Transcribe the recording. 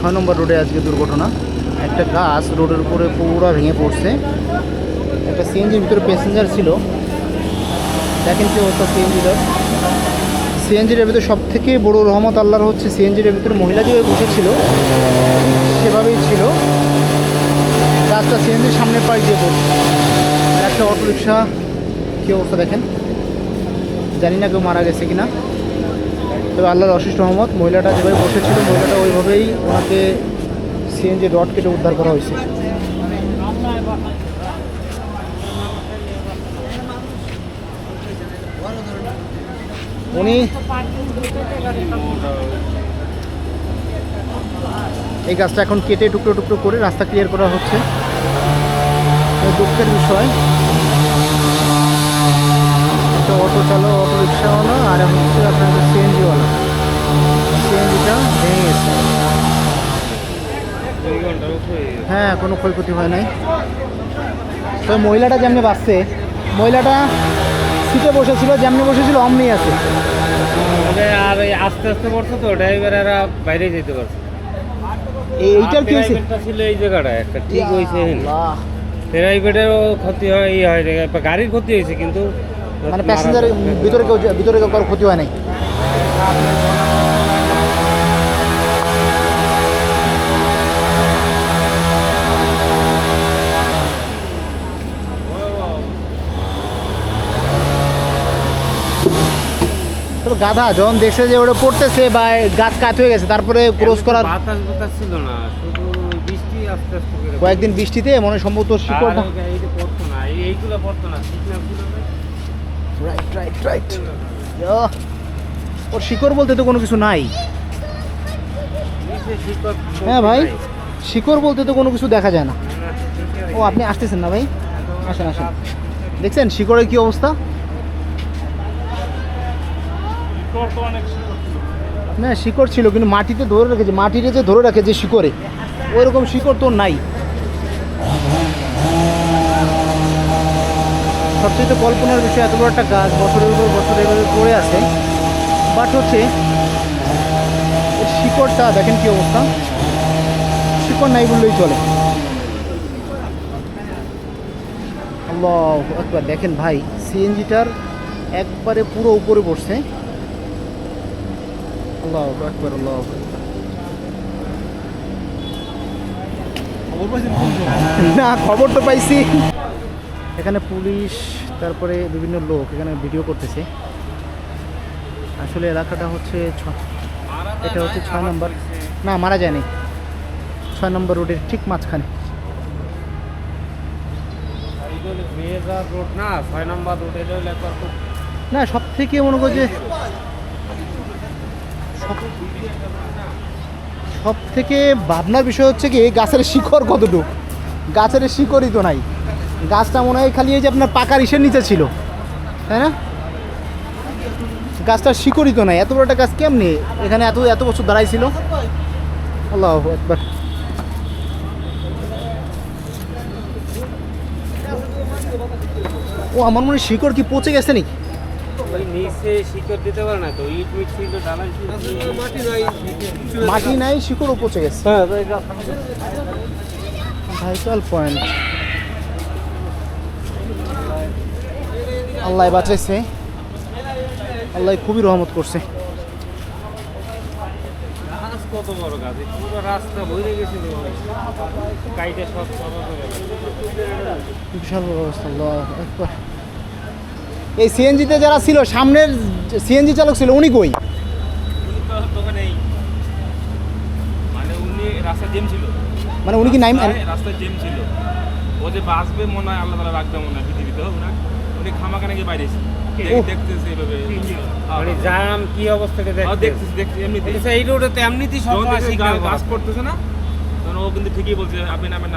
6 নম্বর রোডে আজকে দুর্ঘটনা। একটা গাছ রোডের উপরে পুরো ভেঙে পড়ছে। একটা সিএনজির ভিতরে প্যাসেঞ্জার ছিল, দেখেন কি অবস্থা সিএনজির ভিতরে। সব থেকে বড় রহমত আল্লাহর হচ্ছে সিএনজির ভিতরে মহিলা যেভাবে বসেছিল সেভাবেই ছিল। গাছটা সিএনজির সামনে পাশ দিয়ে পড়ছে। একটা অটোরিকশা কী অবস্থা দেখেন, জানি না কেউ মারা গেছে কিনা, তবে আল্লাহর অশেষ রহমত মহিলাটা যেভাবে বসেছিল মহিলাটা ওইভাবেই ওনাকে সিএনজি রড কেটে উদ্ধার করা হয়েছে। উনি এই গাছটা এখন কেটে টুকরো টুকরো করে রাস্তা ক্লিয়ার করা হচ্ছে। দুঃখের বিষয়, একটা অটো চালক, অটো রিক্সাওয়ালা আর হচ্ছে আপনার সিএনজিওয়ালা, সিএনজিটা ভেঙে গেছে। হ্যাঁ, কোনো ক্ষয়ক্ষতি হয় নাই। তবে মহিলাটা যেমনি বাঁচছে, মহিলাটা সিটে বসেছিল, যেমনি বসেছিল অমনি আছে। আর আস্তে আস্তে পড়ছে তো ড্রাইভাররা বাইরে যেতে পারছে। এইটার কি হয়েছে ছিল এই জায়গাটা একটা ঠিক হয়েছে, প্রাইভেটেরও ক্ষতি হয়, গাড়ির ক্ষতি হয়েছে কিন্তু মানে প্যাসেঞ্জারের ভিতরে কেউ কারো ক্ষতি হয় নাই। তবে গাধা যখন দেখছে যে ওটা পড়তেছে বা গাছ কাট হয়ে গেছে, তারপরে ক্রস করার বাতাস ছিল না, শুধু বৃষ্টি আস্তে আস্তে করে কয়েকদিন বৃষ্টিতে মনে সম্ভবত শিকড়টা পড়তো না, এইগুলো পড়তো না, রাইট। ওর শিকড় বলতে তো কোনো কিছু নাই। হ্যাঁ ভাই, শিকড় বলতে তো কোনো কিছু দেখা যায় না। ও আপনি আসতেছেন না ভাই, আসেন। দেখছেন শিকড়ের কি অবস্থা? না শিকড় ছিল কিন্তু মাটিতে ধরে রেখেছে, মাটিতে যে ধরে রাখে যে শিকড়ে, ওই রকম শিকড় তো নাই। সবচেয়ে কল্পনার বিষয়, এত বড় একটা গাছ বছরের উপর বছর এভাবে পড়ে আছে, বাট হচ্ছে এর শিকড়টা দেখেন কি অবস্থা, শিকড় নাই বললেই চলে। আল্লাহু আকবার, দেখেন ভাই সিএনজিটার একবারে পুরো উপরে পড়ছে। আল্লাহু আকবার, আল্লাহু আকবার। না খবর তো পাইছি, এখানে পুলিশ তারপরে বিভিন্ন লোক এখানে ভিডিও করতেছে। আসলে এলাকাটা হচ্ছে এটা হচ্ছে 6 নম্বর, না মারা যায়নি, 6 নম্বর রোডের ঠিক মাঝখানে। না 6 নম্বর রোড না সব থেকে মনে করি যে সব থেকে ভাবনার বিষয় হচ্ছে কি গাছের শিকড় কতটুকু, গাছের শিকড়ই তো নাই। গাছটা মনে হয় খালি এই যে আপনার পাকার ইসের নিচে ছিল, তাই না? গাছটার শিকড়ই তো নাই। এত বড় একটা গাছ কেমনি এখানে এত বছর দাঁড়াই ছিল? আল্লাহু আকবার। ও আমার মনে হয় শিকড় কি পচে গেছে নাকি? নিচে শিকড় দিতে পারে না তো, ইট মিট ছিল, ঢালাই ছিল, মাটি নাই, শিকড়ও পচে গেছে। Vital point. আল্লাহ বাঁচাইছে, আল্লাহ খুবই রহমত করছে। কত বড় গাছ, পুরো রাস্তা ভরে গেছিল, কাইটে সব বিশাল বড় অবস্থা। আল্লাহু আকবার। এই সিএনজিতে যারা ছিল, সামনের সিএনজি চালক ছিল, উনি কই? মানে উনি রাস্তা জ্যাম ছিল, মানে উনি কি নাই রাস্তায় জ্যাম ছিল, ও যে বাসবে মনে হয় আল্লাহ তাআলা রাখবে মনে হয় পৃথিবীতে, হোক না উনি খামাখানে গিয়ে বাইরে দেখতেছে এইভাবে মানে জাম কি অবস্থাতে দেখতেছে এমনিতে এই রোডে তো এমনিতেই সব গাছ করতেছে না, তখন ও কিন্তু ঠিকই বলছে আপনি নামেন।